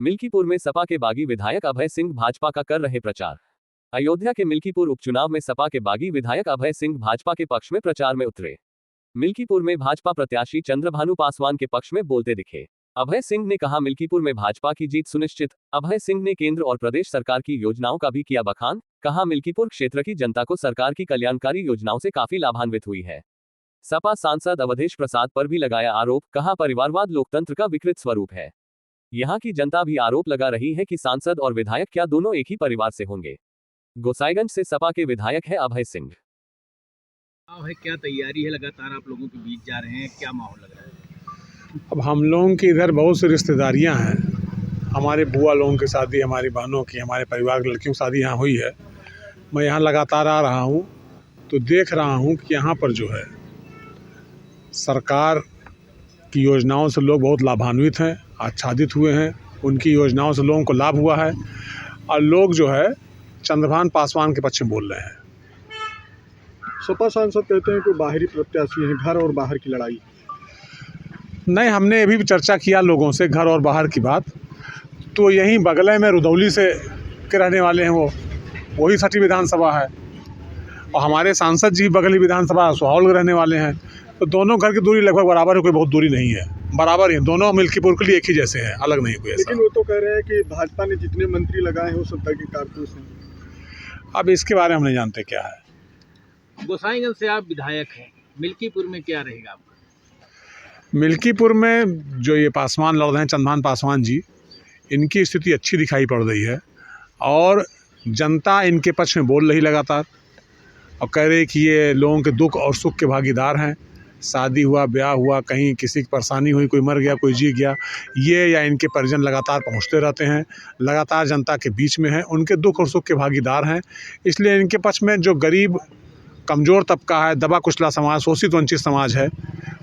मिल्कीपुर में सपा के बागी विधायक अभय सिंह भाजपा का कर रहे प्रचार। अयोध्या के मिल्कीपुर उपचुनाव में सपा के बागी विधायक अभय सिंह भाजपा के पक्ष में प्रचार में उतरे। मिल्कीपुर में भाजपा प्रत्याशी चंद्रभानु पासवान के पक्ष में बोलते दिखे। अभय सिंह ने कहा, मिल्कीपुर में भाजपा की जीत सुनिश्चित। अभय सिंह ने केंद्र और प्रदेश सरकार की योजनाओं का भी किया बखान। कहा, मिल्कीपुर क्षेत्र की जनता को सरकार की कल्याणकारी योजनाओं से काफी लाभान्वित हुई है। सपा सांसद अवधेश प्रसाद पर भी लगाया आरोप। कहा, परिवारवाद लोकतंत्र का विकृत स्वरूप है। यहां की जनता भी आरोप लगा रही है कि सांसद और विधायक क्या दोनों एक ही परिवार से होंगे। गोसाईगंज से सपा के विधायक है अभय सिंह। क्या तैयारी है? लगातार आप लोगों के बीच जा रहे हैं, क्या माहौल लग रहा है? अब हम लोगों की इधर बहुत सी रिश्तेदारियां हैं। हमारे बुआ लोगों की शादी, हमारी बहनों की, हमारे परिवार की लड़कियों की शादी यहाँ हुई है। मैं यहाँ लगातार आ रहा हूँ तो देख रहा हूँ कि यहाँ पर जो है सरकार की योजनाओं से लोग बहुत लाभान्वित हैं, आच्छादित हुए हैं। उनकी योजनाओं से लोगों को लाभ हुआ है और लोग जो है चंद्रभानु पासवान के पक्ष में बोल रहे हैं। सपा सांसद कहते हैं कि बाहरी प्रत्याशी हैं, घर और बाहर की लड़ाई। नहीं, हमने अभी भी चर्चा किया लोगों से घर और बाहर की बात। तो यहीं बगल में रुदौली से के रहने वाले हैं, वही सटी विधानसभा है और हमारे सांसद जी बगली विधानसभा सुहावल के रहने वाले हैं। तो दोनों घर की दूरी लगभग बराबर है, कोई बहुत दूरी नहीं है, बराबर है। दोनों मिल्कीपुर के लिए एक ही जैसे हैं, अलग नहीं कोई ऐसा। लेकिन वो तो कह रहे हैं कि भाजपा ने जितने मंत्री लगाए हैं वो सत्ता के कारतूस हैं। अब इसके बारे में हम नहीं जानते क्या है। गोसाईगंज से आप विधायक हैं, मिल्कीपुर में क्या रहेगा आपका? मिल्कीपुर में जो ये पासवान लड़ रहे हैं, चंद्रभानु पासवान जी, इनकी स्थिति अच्छी दिखाई पड़ रही है और जनता इनके पक्ष में बोल रही लगातार और कह रही कि ये लोगों के दुख और सुख के भागीदार हैं। शादी हुआ, ब्याह हुआ, कहीं किसी की परेशानी हुई, कोई मर गया, कोई जी गया, ये या इनके परिजन लगातार पहुंचते रहते हैं, लगातार जनता के बीच में हैं, उनके दुख और सुख के भागीदार हैं। इसलिए इनके पक्ष में जो गरीब कमज़ोर तबका है, दबा कुचला समाज, शोषित वंचित समाज है,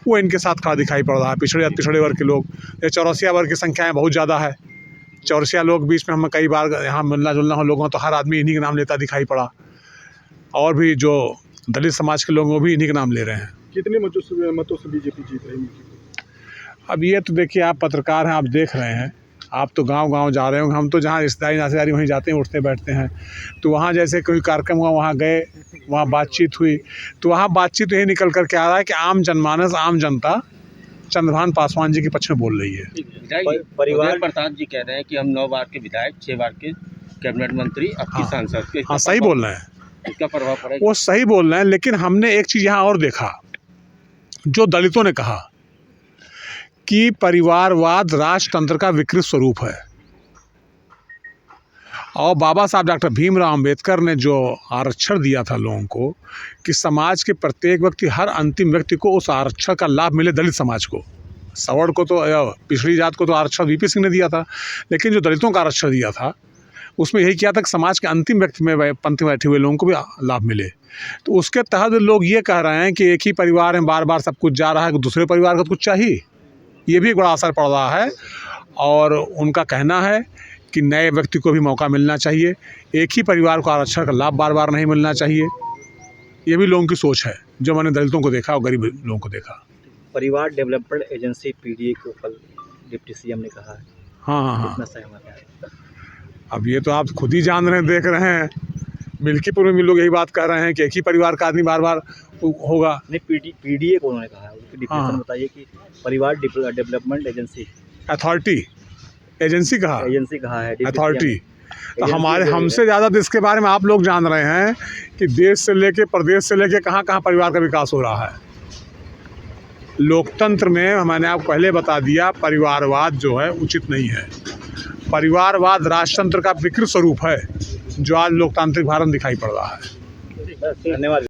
वो इनके साथ खड़ा दिखाई पड़ रहा है। पिछड़े वर्ग के लोग, ये चौरसिया वर्ग की संख्याएँ बहुत ज़्यादा है। चौरसिया लोग बीच में हम कई बार यहाँ मिलना जुलना हो लोगों, तो हर आदमी इन्हीं के नाम लेता दिखाई पड़ा। और भी जो दलित समाज के लोग वो भी इन्हीं के नाम ले रहे हैं। कितने मतों से बीजेपी जीत रही है? अब ये तो देखिए, आप पत्रकार हैं, आप देख रहे हैं, आप तो गांव-गांव जा रहे होंगे। हम तो जहाँ रिश्तेदारी वहीं जाते हैं, उठते बैठते हैं। तो वहाँ जैसे कोई कार्यक्रम हुआ, वहाँ गए, वहाँ बातचीत हुई, तो वहाँ बातचीत यही निकल कर के आ रहा है कि आम जनमानस, आम जनता चंद्रभानु पासवान जी के पक्ष में बोल रही है। परिवार प्रसाद जी कह रहे हैं कि हम 9 बार के विधायक, 6 बार के कैबिनेट मंत्री, अब की सांसद। हाँ, सही बोल रहे हैं, इसका प्रभाव पड़ेगा। वो सही बोल रहे हैं। लेकिन हमने एक चीज़ यहाँ और देखा, जो दलितों ने कहा कि परिवारवाद राजतंत्र का विकृत स्वरूप है। और बाबा साहब डॉक्टर भीमराव अंबेडकर ने जो आरक्षण दिया था लोगों को कि समाज के प्रत्येक व्यक्ति, हर अंतिम व्यक्ति को उस आरक्षण का लाभ मिले। दलित समाज को, सवर्ण को, तो पिछड़ी जात को तो आरक्षण वीपी सिंह ने दिया था, लेकिन जो दलितों का आरक्षण दिया था उसमें यही किया था कि समाज के अंतिम व्यक्ति में पंक्ति में बैठे हुए लोगों को भी लाभ मिले। तो उसके तहत लोग ये कह रहे हैं कि एक ही परिवार में बार बार सब कुछ जा रहा है, कि दूसरे परिवार का कुछ चाहिए। ये भी एक बड़ा असर पड़ रहा है और उनका कहना है कि नए व्यक्ति को भी मौका मिलना चाहिए, एक ही परिवार को आरक्षण का लाभ बार बार नहीं मिलना चाहिए। ये भी लोगों की सोच है, जो मैंने दलितों को देखा और गरीब लोगों को देखा। परिवार डेवलपमेंट एजेंसी पीडीए को कल डिप्टी सीएम ने कहा है। हाँ, कितना सहमत है? अब ये तो आप खुद ही जान रहे हैं, देख रहे हैं। मिल्कीपुर में भी लोग यही बात कह रहे हैं कि एक ही परिवार का आदमी बार बार होगा। नहीं, पीडीए को उन्होंने कहा है, उसकी डिफिनेशन बताइए कि परिवार डेवलपमेंट एजेंसी। अथॉरिटी, एजेंसी कहा है, अथॉरिटी। तो हमसे ज़्यादा तो इसके बारे में आप लोग जान रहे हैं कि देश से लेके, प्रदेश से लेके कहाँ कहाँ परिवार का विकास हो रहा है। लोकतंत्र में मैंने आपको पहले बता दिया, परिवारवाद जो है उचित नहीं है। परिवारवाद राजतंत्र का विकृत स्वरूप है, जो आज लोकतांत्रिक भारत दिखाई पड़ रहा है। धन्यवाद।